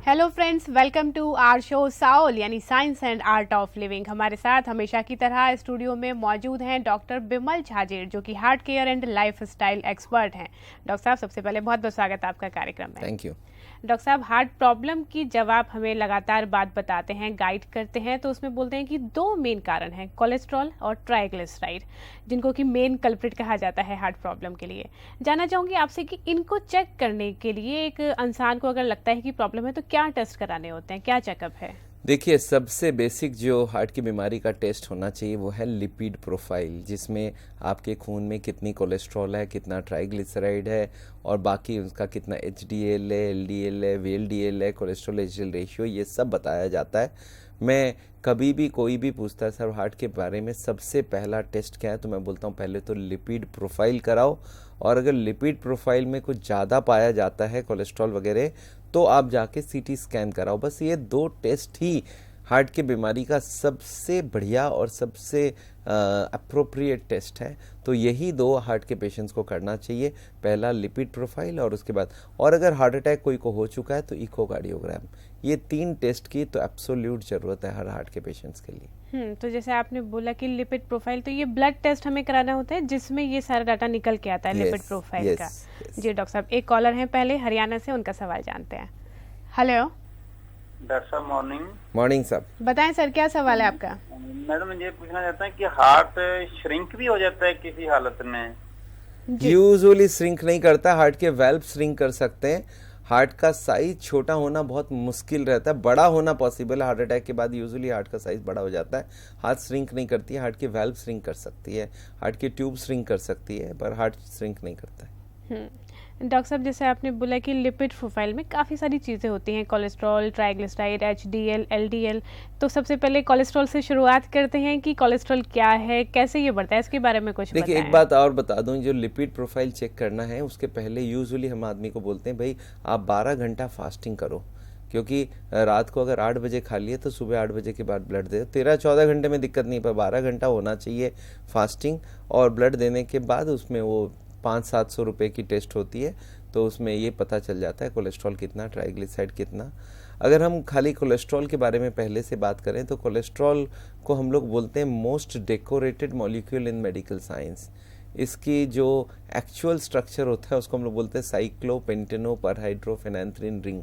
Hello friends, welcome to our show soul यानी science and art of living. हमारे साथ हमेशा की तरह स्टूडियो में मौजूद हैं डॉक्टर बिमल झाजेर, जो कि heart care and life style expert हैं। डॉक्टर साहब, सबसे पहले बहुत बहुत स्वागत है आपका कार्यक्रम में। Thank you. डॉक्टर साहब, हार्ट प्रॉब्लम की जब आप हमें लगातार बात बताते हैं, गाइड करते हैं, तो उसमें बोलते हैं कि दो मेन कारण हैं, कोलेस्ट्रॉल और ट्राइग्लिसराइड, जिनको कि मेन कल्प्रिट कहा जाता है हार्ट प्रॉब्लम के लिए। जानना चाहूँगी आपसे कि इनको चेक करने के लिए एक इंसान को अगर लगता है कि प्रॉब्लम है तो क्या टेस्ट कराने होते हैं, क्या चेकअप है? देखिए, सबसे बेसिक जो हार्ट की बीमारी का टेस्ट होना चाहिए वो है लिपिड प्रोफाइल, जिसमें आपके खून में कितनी कोलेस्ट्रॉल है, कितना ट्राइग्लिसराइड है और बाकी उसका कितना एचडीएल है, एलडीएल है, वीएलडीएल है, कोलेस्ट्रॉल एचडीएल रेशियो, ये सब बताया जाता है। मैं कभी भी कोई भी पूछता है सर हार्ट के बारे में सबसे पहला टेस्ट क्या है, तो मैं बोलता हूँ पहले तो लिपिड प्रोफाइल कराओ, और अगर लिपिड प्रोफाइल में कुछ ज़्यादा पाया जाता है कोलेस्ट्रॉल वगैरह तो आप जाके सीटी स्कैन कराओ। बस ये दो टेस्ट ही हार्ट की बीमारी का सबसे बढ़िया और सबसे अप्रोप्रिएट टेस्ट है। तो यही दो हार्ट के पेशेंट्स को करना चाहिए, पहला लिपिड प्रोफाइल और उसके बाद, और अगर हार्ट अटैक कोई को हो चुका है तो इकोकार्डियोग्राम। ये तीन टेस्ट की तो एब्सोल्यूट ज़रूरत है हर हार्ट के पेशेंट्स के लिए। तो जैसे आपने बोला कि लिपिड प्रोफाइल, तो ये ब्लड टेस्ट हमें कराना होता है जिसमें ये सारा डाटा निकल के आता है लिपिड प्रोफाइल का। जी डॉक्टर साहब, एक कॉलर हैं पहले हरियाणा से, उनका सवाल जानते हैं। हेलो डॉक्टर साहब, मॉर्निंग। मॉर्निंग साहब, बताएं सर, क्या सवाल है आपका? मैडम, मुझे पूछना चाहता है कि हार्ट श्रिंक भी हो जाता है किसी हालत में? यूजुअली श्रिंक नहीं करता, हार्ट के वेल्व श्रिंक कर सकते हैं। हार्ट का साइज छोटा होना बहुत मुश्किल रहता है, बड़ा होना पॉसिबल है। हार्ट अटैक के बाद यूजुअली हार्ट का साइज बड़ा हो जाता है। हार्ट श्रिंक नहीं करती है, हार्ट के वेल्व श्रिंक कर सकती है, हार्ट की ट्यूब श्रिंक कर सकती है, पर हार्ट श्रिंक नहीं करता है। डॉक्टर साहब, जैसे आपने बोला कि लिपिड प्रोफाइल में काफ़ी सारी चीज़ें होती हैं, कोलेस्ट्रॉल, ट्राइग्लिसराइड, एचडीएल, एलडीएल। तो सबसे पहले कोलेस्ट्रॉल से शुरुआत करते हैं कि कोलेस्ट्रॉल क्या है, कैसे ये बढ़ता है, इसके बारे में कुछ देखिए, एक बात और बता दूं, जो लिपिड प्रोफाइल चेक करना है उसके पहले यूजुअली हम आदमी को बोलते हैं भाई आप 12 घंटा फास्टिंग करो, क्योंकि रात को अगर 8 बजे खा लिए तो सुबह 8 बजे के बाद ब्लड दे। 13-14 घंटे में दिक्कत नहीं, पर 12 घंटा होना चाहिए फास्टिंग। और ब्लड देने के बाद उसमें वो 500-700 रुपये की टेस्ट होती है, तो उसमें ये पता चल जाता है कोलेस्ट्रॉल कितना, ट्राइग्लिसराइड कितना। अगर हम खाली कोलेस्ट्रॉल के बारे में पहले से बात करें तो कोलेस्ट्रॉल को हम लोग बोलते हैं मोस्ट डेकोरेटेड मॉलिक्यूल इन मेडिकल साइंस। इसकी जो एक्चुअल स्ट्रक्चर होता है उसको हम लोग बोलते हैं साइक्लोपेंटेनो परहाइड्रोफेनेंथ्रीन रिंग।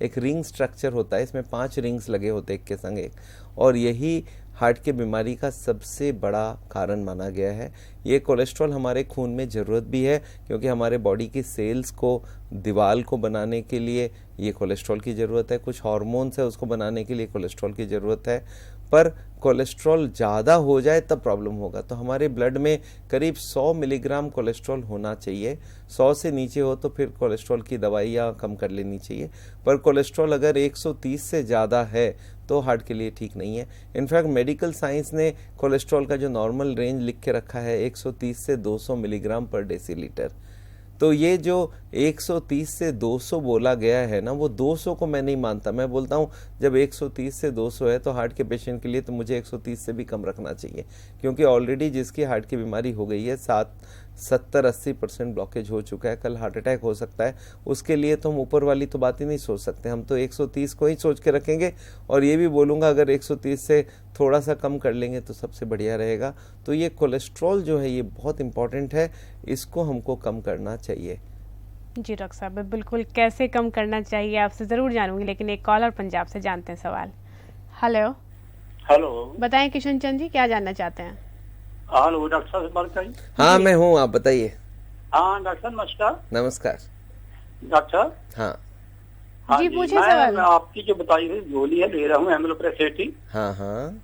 एक रिंग स्ट्रक्चर होता है, इसमें 5 रिंग्स लगे होते हैं एक के संग एक, और यही हार्ट की बीमारी का सबसे बड़ा कारण माना गया है। ये कोलेस्ट्रॉल हमारे खून में ज़रूरत भी है, क्योंकि हमारे बॉडी की सेल्स को, दीवार को बनाने के लिए ये कोलेस्ट्रॉल की ज़रूरत है। कुछ हार्मोन्स है उसको बनाने के लिए कोलेस्ट्रॉल की ज़रूरत है, पर कोलेस्ट्रॉल ज़्यादा हो जाए तब प्रॉब्लम होगा। तो हमारे ब्लड में करीब 100 मिलीग्राम कोलेस्ट्रॉल होना चाहिए। 100 से नीचे हो तो फिर कोलेस्ट्रॉल की दवाइयाँ कम कर लेनी चाहिए, पर कोलेस्ट्रॉल अगर 130 से ज़्यादा है तो हार्ट के लिए ठीक नहीं है। इनफैक्ट मेडिकल साइंस ने कोलेस्ट्रॉल का जो नॉर्मल रेंज लिख के रखा है 130 से 200 मिलीग्राम पर डेसीलीटर। तो ये जो 130 से 200 बोला गया है ना, वो 200 को मैं नहीं मानता। मैं बोलता हूँ जब 130 से 200 है तो हार्ट के पेशेंट के लिए तो मुझे 130 से भी कम रखना चाहिए, क्योंकि ऑलरेडी जिसकी हार्ट की बीमारी हो गई है 70-80% ब्लॉकेज हो चुका है, कल हार्ट अटैक हो सकता है, उसके लिए तो हम ऊपर वाली तो बात ही नहीं सोच सकते। हम तो 130 को ही सोच के रखेंगे, और ये भी बोलूँगा अगर 130 से थोड़ा सा कम कर लेंगे तो सबसे बढ़िया रहेगा। तो ये कोलेस्ट्रॉल जो है ये बहुत इंपॉर्टेंट है, इसको हमको कम करना चाहिए। जी डॉक्टर साहब, बिल्कुल कैसे कम करना चाहिए आपसे ज़रूर जानूंगी, लेकिन एक कॉलर पंजाब से जानते हैं सवाल। हेलो, बताएं किशन चंद जी, क्या जानना चाहते हैं? हेलो, डॉक्टर साहब से बात करें? हाँ मैं हूँ, आप बताइए। हाँ डॉक्टर साहब, नमस्कार। नमस्कार डॉक्टर। हाँ जी पूछिए सवाल। मैं आपकी जो बताई हुई गोली है ले रहा हूँ, एम्लोप्रेसेटी। हाँ,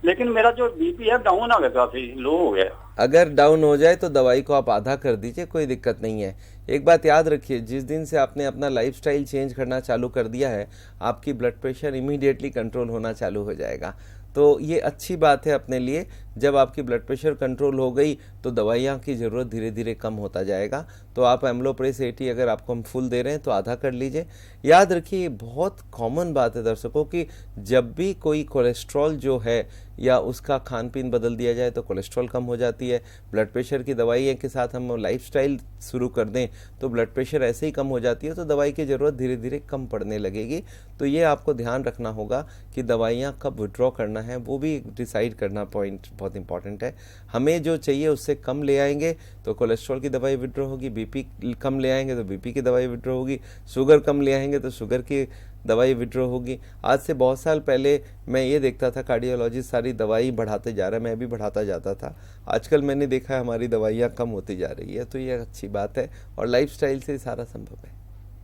लेकिन मेरा जो बीपी है डाउन आ गया, काफी लो हो गया। अगर डाउन हो जाए तो दवाई को आप आधा कर दीजिए, कोई दिक्कत नहीं है। एक बात याद रखिए, जिस दिन से आपने अपना लाइफस्टाइल चेंज करना चालू कर दिया है, आपकी ब्लड प्रेशर इमीडिएटली कंट्रोल होना चालू हो जाएगा। तो ये अच्छी बात है अपने लिए। जब आपकी ब्लड प्रेशर कंट्रोल हो गई तो दवाइयाँ की ज़रूरत धीरे धीरे कम होता जाएगा। तो आप एम्लोप्रेस 80 अगर आपको हम फुल दे रहे हैं तो आधा कर लीजिए। याद रखिए, बहुत कॉमन बात है दर्शकों कि जब भी कोई कोलेस्ट्रॉल जो है या उसका खान पीन बदल दिया जाए तो कोलेस्ट्रॉल कम हो जाती है। ब्लड प्रेशर की दवाई के साथ हम लाइफस्टाइल शुरू कर दें तो ब्लड प्रेशर ऐसे ही कम हो जाती है, तो दवाई की ज़रूरत धीरे धीरे कम पड़ने लगेगी। तो ये आपको ध्यान रखना होगा कि दवाइयाँ कब विड्रॉ करना है, वो भी डिसाइड करना पॉइंट बहुत इंपॉर्टेंट है। हमें जो चाहिए उससे कम ले आएंगे तो कोलेस्ट्रॉल की दवाई विड्रॉ होगी, बीपी कम ले आएंगे तो बीपी की दवाई विड्रॉ होगी, शुगर कम ले आएंगे तो शुगर की दवाई विड्रॉ होगी। आज से बहुत साल पहले मैं ये देखता था कार्डियोलॉजिस्ट सारी दवाई बढ़ाते जा रहा है, मैं भी बढ़ाता जाता था। आजकल मैंने देखा है हमारी दवाइयाँ कम होती जा रही है, तो ये अच्छी बात है और लाइफस्टाइल से सारा संभव है।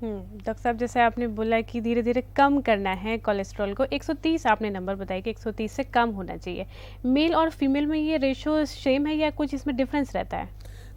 डॉक्टर साहब, जैसे आपने बोला कि धीरे धीरे कम करना है कोलेस्ट्रॉल को, 130 आपने नंबर बताया कि 130 से कम होना चाहिए। मेल और फीमेल में ये रेशो सेम है या कुछ इसमें डिफरेंस रहता है?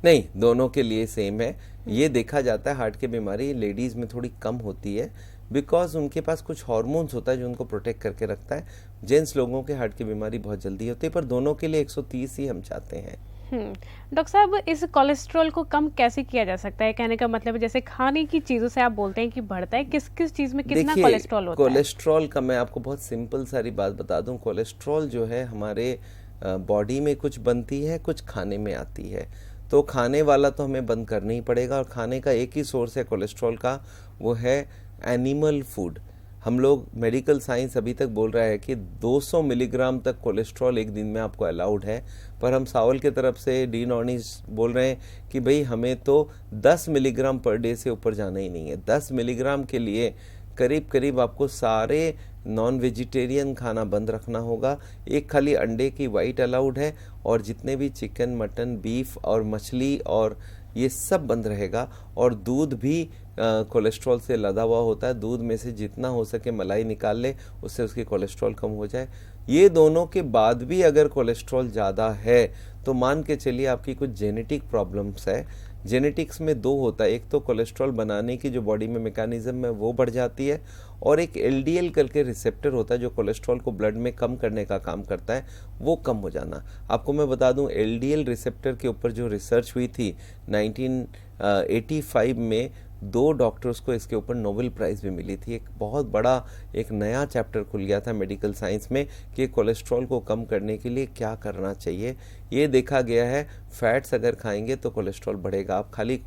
नहीं, दोनों के लिए सेम है। ये देखा जाता है हार्ट की बीमारी लेडीज़ में थोड़ी कम होती है बिकॉज उनके पास कुछ हार्मोन्स होता है जो उनको प्रोटेक्ट करके रखता है। जेंट्स लोगों के हार्ट की बीमारी बहुत जल्दी होती है, पर दोनों के लिए 130 ही हम चाहते हैं। डॉक्टर साहब, इस कोलेस्ट्रॉल को कम कैसे किया जा सकता है? कहने का मतलब है जैसे खाने की चीजों से आप बोलते हैं कि बढ़ता है, किस किस चीज में कितना कोलेस्ट्रॉल होता है? कोलेस्ट्रॉल का मैं आपको बहुत सिंपल सारी बात बता दूं। कोलेस्ट्रॉल जो है हमारे बॉडी में कुछ बनती है, कुछ खाने में आती है। तो खाने वाला तो हमें बंद करना ही पड़ेगा, और खाने का एक ही सोर्स है कोलेस्ट्रॉल का, वो है एनिमल फूड। हम लोग मेडिकल साइंस अभी तक बोल रहा है कि 200 मिलीग्राम तक कोलेस्ट्रॉल एक दिन में आपको अलाउड है, पर हम सावल की तरफ से डी नॉर्निस बोल रहे हैं कि भाई हमें तो 10 मिलीग्राम पर डे से ऊपर जाना ही नहीं है। 10 मिलीग्राम के लिए करीब करीब आपको सारे नॉन वेजिटेरियन खाना बंद रखना होगा। एक खाली अंडे की वाइट अलाउड है, और जितने भी चिकन, मटन, बीफ और मछली और ये सब बंद रहेगा। और दूध भी कोलेस्ट्रॉल से लदा हुआ होता है, दूध में से जितना हो सके मलाई निकाल ले, उससे उसकी कोलेस्ट्रॉल कम हो जाए। ये दोनों के बाद भी अगर कोलेस्ट्रॉल ज़्यादा है तो मान के चलिए आपकी कुछ जेनेटिक प्रॉब्लम्स है। जेनेटिक्स में दो होता है, एक तो कोलेस्ट्रॉल बनाने की जो बॉडी में मैकेनिज्म है वो बढ़ जाती है, और एक एलडीएल करके रिसेप्टर होता है जो कोलेस्ट्रॉल को ब्लड में कम करने का काम करता है, वो कम हो जाना। आपको मैं बता दूं, एलडीएल रिसेप्टर के ऊपर जो रिसर्च हुई थी 1985 में, 2 डॉक्टर्स को इसके ऊपर नोबेल प्राइज़ भी मिली थी। एक बहुत बड़ा एक नया चैप्टर खुल गया था मेडिकल साइंस में कि कोलेस्ट्रॉल को कम करने के लिए क्या करना चाहिए। ये देखा गया है फैट्स अगर खाएंगे तो कोलेस्ट्रॉल बढ़ेगा। आप खाली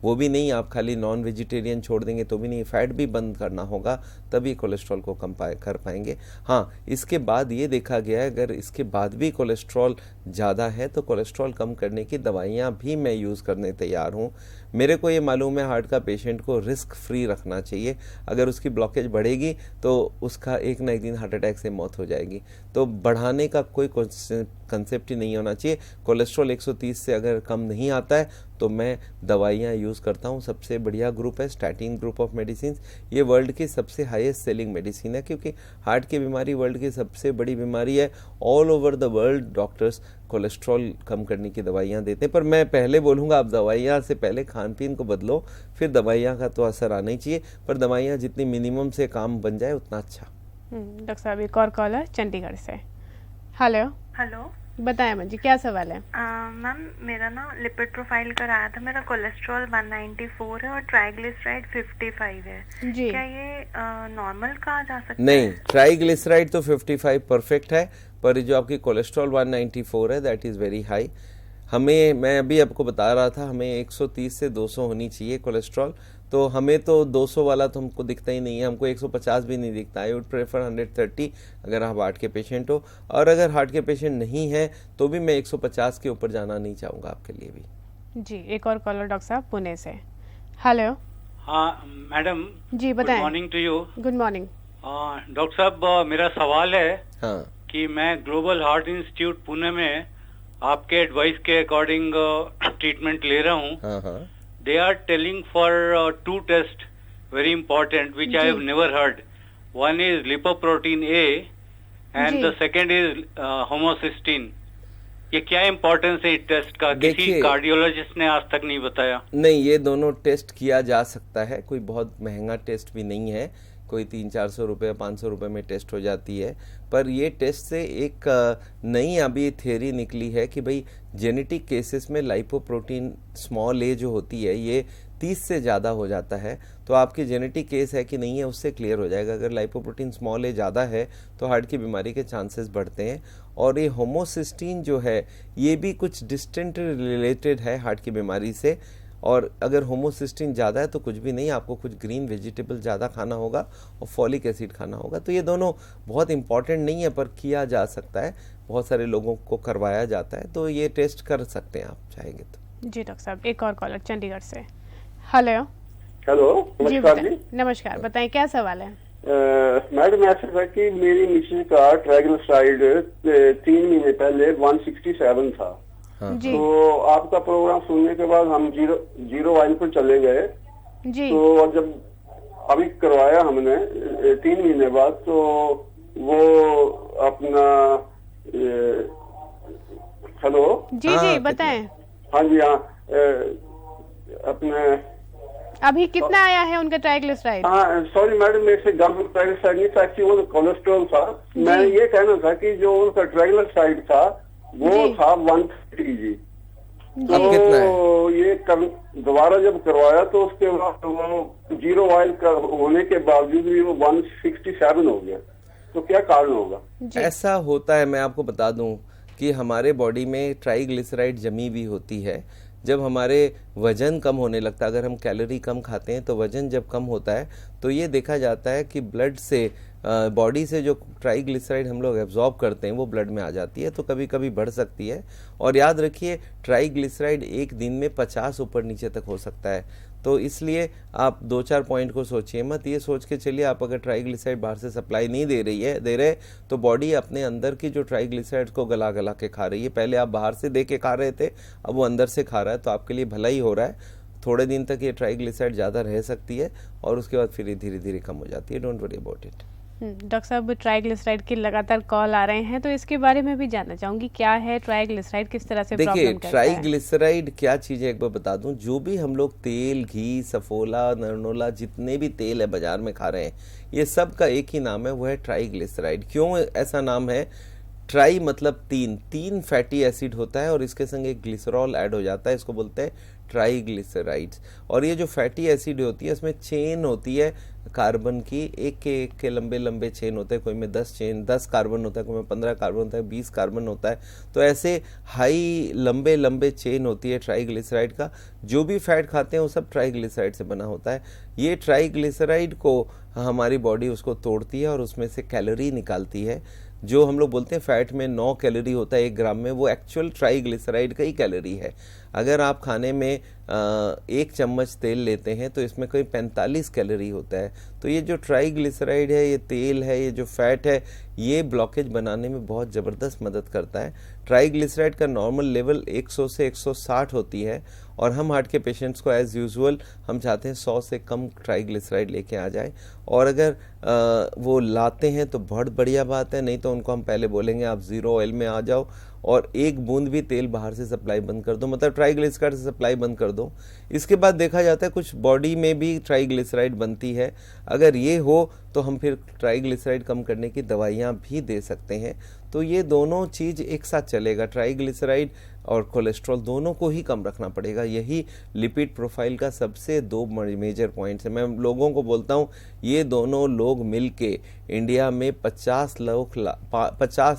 वो भी नहीं, आप खाली नॉन वेजिटेरियन छोड़ देंगे तो भी नहीं, फैट भी बंद करना होगा, तभी कोलेस्ट्रॉल को कम कर पाएंगे। हाँ, इसके बाद ये देखा गया है अगर इसके बाद भी कोलेस्ट्रॉल ज़्यादा है तो कोलेस्ट्रॉल कम करने की दवाइयाँ भी मैं यूज़ करने तैयार हूँ। मेरे को ये मालूम है हार्ट का पेशेंट को रिस्क फ्री रखना चाहिए। अगर उसकी ब्लॉकेज बढ़ेगी तो उसका एक ना एक दिन हार्ट अटैक से मौत हो जाएगी। तो बढ़ाने का कोई कंसेप्ट ही नहीं होना चाहिए। कोलेस्ट्रॉल 130 से अगर कम नहीं आता है तो मैं दवाइयाँ यूज़ करता हूँ। सबसे बढ़िया ग्रुप है स्टैटिन ग्रुप ऑफ मेडिसिन। ये वर्ल्ड की सबसे हाईएस्ट सेलिंग मेडिसिन है, क्योंकि हार्ट की बीमारी वर्ल्ड की सबसे बड़ी बीमारी है। All over the world doctors cholesterol कम करने की दवाइयाँ देते हैं। पर मैं पहले बोलूँगा, आप दवाइयाँ से पहले खान पीन को बदलो, फिर दवाइयाँ का तो असर आना ही चाहिए, पर दवाइयाँ जितनी मिनिमम से काम बन जाए उतना अच्छा। डॉक्टर साहब, एक और कॉलर चंडीगढ़ से। हेलो हेलो, बताएं मैम जी, क्या सवाल है? मैम मेरा ना लिपिड प्रोफाइल कराया था, मेरा कोलेस्ट्रॉल 194 है और ट्राइग्लिसराइड 55 है जी। क्या ये नॉर्मल कहा जा सकता है? नहीं, ट्राइग्लिसराइड तो 55 परफेक्ट है, पर जो आपकी कोलेस्ट्रॉल 194 है दैट इज़ वेरी हाई। मैं अभी आपको बता रहा था, हमें 130 से 200 होनी चाहिए कोलेस्ट्रॉल। तो हमें तो 200 वाला तो हमको दिखता ही नहीं है, हमको 150 भी नहीं दिखता। आई वुड प्रेफर 130 अगर आप हार्ट के पेशेंट हो, और अगर हार्ट के पेशेंट नहीं है तो भी मैं 150 के ऊपर जाना नहीं चाहूँगा आपके लिए भी। जी, एक और कॉलर डॉक्टर साहब पुणे से। हेलो। हाँ मैडम जी बताएं। Good morning to you. Good morning. Doctor साहब, मेरा सवाल है हाँ, कि मैं ग्लोबल हार्ट इंस्टीट्यूट पुणे में आपके एडवाइस के अकॉर्डिंग ट्रीटमेंट ले रहा हूँ। हाँ, हाँ। They are telling for 2 tests very important which I have never heard. One is lipoprotein A and the second is homocysteine. ये क्या इम्पोर्टेंस है इस टेस्ट का? किसी कार्डियोलॉजिस्ट ने आज तक नहीं बताया। नहीं, ये दोनों टेस्ट किया जा सकता है, कोई बहुत महंगा टेस्ट भी नहीं है। कोई 300-400 रुपये 500 रुपये में टेस्ट हो जाती है। पर ये टेस्ट से एक नई अभी थ्योरी निकली है कि भाई जेनेटिक केसेस में लाइपोप्रोटीन स्मॉल ए जो होती है ये 30 से ज़्यादा हो जाता है। तो आपकी जेनेटिक केस है कि नहीं है उससे क्लियर हो जाएगा। अगर लाइपोप्रोटीन स्मॉल ए ज़्यादा है तो हार्ट की बीमारी के चांसेस बढ़ते हैं। और ये होमोसिस्टीन जो है ये भी कुछ डिस्टेंट रिलेटेड है हार्ट की बीमारी से। और अगर होमोसिस्टीन ज़्यादा है तो कुछ भी नहीं, आपको कुछ ग्रीन वेजिटेबल ज़्यादा खाना होगा और फॉलिक एसिड खाना होगा। तो ये दोनों बहुत इंपॉर्टेंट नहीं है पर किया जा सकता है, बहुत सारे लोगों को करवाया जाता है। तो ये टेस्ट कर सकते हैं आप चाहेंगे तो। जी डॉक्टर साहब, एक और कॉलर चंडीगढ़ से। हेलो। हेलो, नमस्कार जी। नमस्कार, बताएं क्या सवाल है? मैडम ऐसा था कि मेरी मिसेज का ट्राइग्लिसराइड 3 महीने पहले 167 था। जी। तो आपका प्रोग्राम सुनने के बाद हम जीरो ऑयल पर चले गए जी। तो और जब अभी करवाया हमने 3 महीने बाद तो वो अपना हेलो। जी जी बताएं। हाँ जी हाँ, अपने अभी कितना आया है उनका ट्राइग्लिसराइड? हाँ सॉरी मैडम, मेरे से गम ट्राइग्लिसराइड नहीं था, एक्चुअली वो कोलेस्ट्रॉल था। मैं ये कहना था कि जो उनका ट्राइग्लिसराइड था वो था 130 जी। तो ये दोबारा जब करवाया तो उसके बाद वो जीरो ऑयल का होने के बावजूद भी वो 167 हो गया। तो क्या कारण होगा? ऐसा होता है, मैं आपको बता दूं कि हमारे बॉडी में ट्राइग्लिसराइड जमी भी होती है। जब हमारे वजन कम होने लगता है, अगर हम कैलोरी कम खाते हैं तो वजन जब कम होता है तो ये देखा जाता है कि ब्लड से बॉडी से जो ट्राइग्लिसराइड हम लोग एब्जॉर्ब करते हैं वो ब्लड में आ जाती है, तो कभी कभी बढ़ सकती है। और याद रखिए ट्राइग्लिसराइड एक दिन में 50 ऊपर नीचे तक हो सकता है। तो इसलिए आप 2-4 पॉइंट को सोचिए मत, ये सोच के चलिए आप अगर ट्राइग्लिसराइड बाहर से सप्लाई नहीं दे रहे तो बॉडी अपने अंदर की जो ट्राइग्लिसराइड को गला गला के खा रही है। पहले आप बाहर से दे के खा रहे थे, अब वो अंदर से खा रहा है, तो आपके लिए भला ही हो रहा है। थोड़े दिन तक ये ट्राइग्लिसराइड ज़्यादा रह सकती है और उसके बाद फिर धीरे धीरे कम हो जाती है। Don't worry about it. Doctor साहब, ट्राइग्लिसराइड के लगातार कॉल आ रहे हैं तो इसके बारे में भी जानना चाहूंगी, क्या है ट्राइग्लिसराइड, किस तरह से प्रॉब्लम देखिए करता है? ट्राइग्लिसराइड क्या चीज़ है एक बार बता दूं। जो भी हम लोग तेल, घी, सफोला, नरनोला, जितने भी तेल है बाजार में खा रहे हैं, ये सब का एक ही नाम है, वो है ट्राइग्लिसराइड। क्यों ऐसा नाम है? ट्राई मतलब तीन फैटी एसिड होता है और इसके संग एक ग्लिसरॉल ऐड हो जाता है, इसको बोलते हैं ट्राइग्लिसराइड्स। और ये जो फैटी एसिड होती है इसमें चेन होती है कार्बन की, एक के लंबे लंबे चेन होते हैं, कोई में 10 कार्बन होता है, कोई में 15 कार्बन होता है, 20 कार्बन होता है। तो ऐसे हाई लंबे लंबे चेन होती है ट्राइग्लिसराइड का। जो भी फैट खाते हैं वो सब ट्राइग्लिसराइड से बना होता है। ये ट्राइग्लिसराइड को हमारी बॉडी उसको तोड़ती है और उसमें से कैलोरी निकालती है। जो हम लोग बोलते हैं फैट में 9 कैलोरी होता है 1 ग्राम में, वो एक्चुअल ट्राइग्लिसराइड का ही कैलोरी है। अगर आप खाने में 1 चम्मच तेल लेते हैं तो इसमें कोई 45 कैलोरी होता है। तो ये जो ट्राइग्लिसराइड है, ये तेल है, ये जो फैट है, ये ब्लॉकेज बनाने में बहुत ज़बरदस्त मदद करता है। ट्राइग्लिसराइड का नॉर्मल लेवल 100 से 160 होती है और हम हार्ट के पेशेंट्स को एज़ यूजुअल हम चाहते हैं 100 से कम ट्राइग्लिसराइड लेके आ जाए। और अगर वो लाते हैं तो बहुत बढ़िया बात है, नहीं तो उनको हम पहले बोलेंगे आप ज़ीरो ऑयल में आ जाओ और 1 बूंद भी तेल बाहर से सप्लाई बंद कर दो, मतलब ट्राइग्लिसराइड से सप्लाई बंद कर दो। इसके बाद देखा जाता है कुछ बॉडी में भी ट्राइग्लिसराइड बनती है। अगर ये हो तो हम फिर ट्राइग्लिसराइड कम करने की दवाइयाँ भी दे सकते हैं। तो ये दोनों चीज़ एक साथ चलेगा, ट्राइग्लिसराइड और कोलेस्ट्रॉल दोनों को ही कम रखना पड़ेगा। यही लिपिड प्रोफाइल का सबसे 2 मेजर पॉइंट्स है। मैं लोगों को बोलता हूँ ये दोनों लोग मिलके इंडिया में 50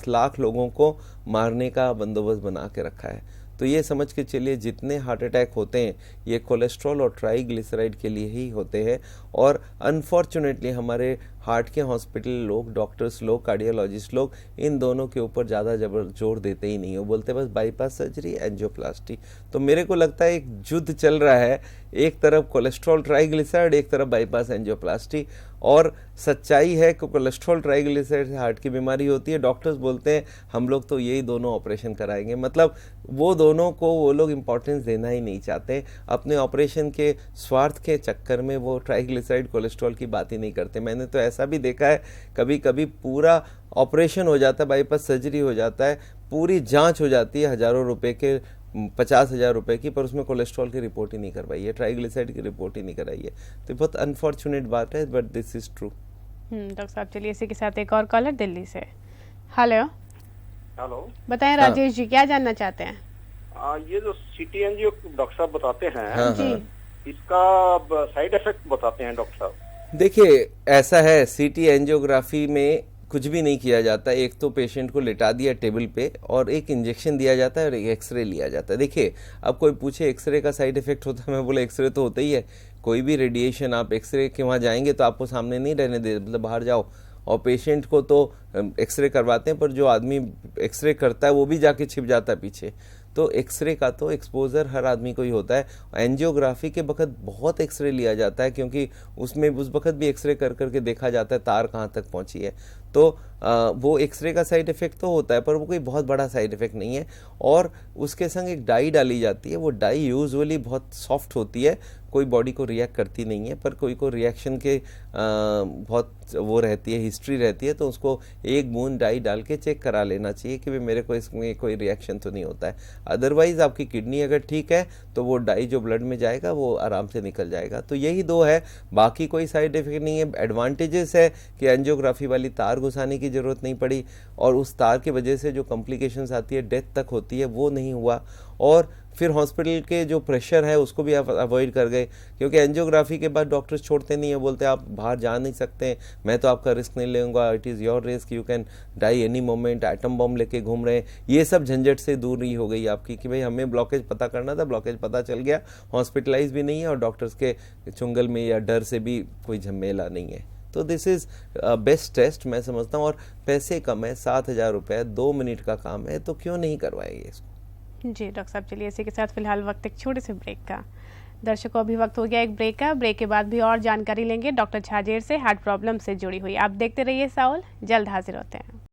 लाख लोगों को मारने का बंदोबस्त बना के रखा है। तो ये समझ के चलिए जितने हार्ट अटैक होते हैं ये कोलेस्ट्रॉल और ट्राइग्लिसराइड के लिए ही होते हैं। और अनफॉर्चुनेटली हमारे हार्ट के हॉस्पिटल लोग, डॉक्टर्स लोग, कार्डियोलॉजिस्ट लोग इन दोनों के ऊपर ज़्यादा जोर देते ही नहीं हो, बोलते बस बाईपास सर्जरी, एंजियोप्लास्टी। तो मेरे को लगता है एक युद्ध चल रहा है, एक तरफ कोलेस्ट्रॉल ट्राइग्लिसराइड, एक तरफ बाईपास एंजियोप्लास्टी। और सच्चाई है कि कोलेस्ट्रॉल ट्राइग्लिसराइड हार्ट की बीमारी होती है। डॉक्टर्स बोलते हैं हम लोग तो यही दोनों ऑपरेशन कराएंगे, मतलब वो दोनों को वो लोग इम्पोर्टेंस देना ही नहीं चाहते। अपने ऑपरेशन के स्वार्थ के चक्कर में वो ट्राइग्लिसराइड कोलेस्ट्रॉल की बात ही नहीं करते। मैंने तो ऐसा भी देखा है कभी कभी पूरा ऑपरेशन हो जाता है, बाईपास सर्जरी हो जाता है, पूरी जांच हो जाती है हज़ारों रुपए के, 50,000 रुपए की, पर उसमें कोलेस्ट्रॉल की रिपोर्ट ही नहीं करवाई है, ट्राइग्लिसराइड की रिपोर्ट ही नहीं कराई है। तो बहुत अनफॉर्चुनेट बात है, but this is true. Doctor साहब चलिए इसी के साथ एक और कॉलर दिल्ली से। हेलो, हेलो, बताएं राजेश जी क्या जानना चाहते हैं? ये जो सिटी एंजियो डॉक्टर साहब बताते हैं, हाँ जी। हाँ। इसका साइड इफेक्ट बताते हैं डॉक्टर साहब। देखिए ऐसा है, सीटी एंजियोग्राफी में कुछ भी नहीं किया जाता। एक तो पेशेंट को लिटा दिया टेबल पे और एक इंजेक्शन दिया जाता है और एक एक्सरे लिया जाता है। देखिए अब कोई पूछे एक्सरे का साइड इफेक्ट होता है, मैं बोला एक्सरे तो होता ही है। कोई भी रेडिएशन आप एक्सरे के वहाँ जाएंगे तो आपको सामने नहीं रहने दे, मतलब बाहर जाओ। और पेशेंट को तो एक्सरे करवाते हैं, पर जो आदमी एक्सरे करता है वो भी जाके छिप जाता है पीछे। तो एक्सरे का तो एक्सपोजर हर आदमी को ही होता है। एंजियोग्राफी के वक्त बहुत एक्सरे लिया जाता है, क्योंकि उसमें उस वक्त भी एक्सरे कर करके देखा जाता है तार कहाँ तक पहुँची है। तो वो एक्सरे का साइड इफेक्ट तो होता है, पर वो कोई बहुत बड़ा साइड इफेक्ट नहीं है। और उसके संग एक डाई डाली जाती है, वो डाई यूजुअली बहुत सॉफ्ट होती है, कोई बॉडी को रिएक्ट करती नहीं है, पर कोई को रिएक्शन के बहुत वो रहती है, हिस्ट्री रहती है। तो उसको एक बूंद डाई डाल के चेक करा लेना चाहिए कि भाई मेरे को इसमें कोई रिएक्शन तो नहीं होता है। अदरवाइज आपकी किडनी अगर ठीक है तो वो डाई जो ब्लड में जाएगा वो आराम से निकल जाएगा। तो यही दो है, बाकी कोई साइड इफेक्ट नहीं है। एडवांटेजेस है कि एंजियोग्राफी वाली तार घुसाने की जरूरत नहीं पड़ी, और उस तार की वजह से जो कॉम्प्लिकेशंस आती है, डेथ तक होती है, वो नहीं हुआ। और फिर हॉस्पिटल के जो प्रेशर है उसको भी आप अवॉइड कर गए, क्योंकि एंजियोग्राफी के बाद डॉक्टर्स छोड़ते नहीं है, बोलते आप बाहर जा नहीं सकते, मैं तो आपका रिस्क नहीं लूँगा, it is your risk, you can die any moment, atom bomb लेके घूम रहे हैं। ये सब झंझट से दूर नहीं हो गई आपकी कि भाई हमें ब्लॉकेज पता करना था, ब्लॉकेज पता चल गया, हॉस्पिटलाइज भी नहीं है और डॉक्टर्स के चुंगल में या डर से भी कोई झमेला नहीं है। तो दिस इज़ बेस्ट टेस्ट मैं समझता हूँ। और पैसे कम है, 7,000 रुपये, 2 मिनट का काम है, तो क्यों नहीं करवाएंगे इसको। जी डॉक्टर साहब चलिए इसी के साथ फिलहाल वक्त एक छोटे से ब्रेक का। दर्शकों अभी वक्त हो गया एक ब्रेक का। ब्रेक के बाद भी और जानकारी लेंगे डॉक्टर झाजेर से हार्ट प्रॉब्लम से जुड़ी हुई। आप देखते रहिए साउल, जल्द हाजिर होते हैं।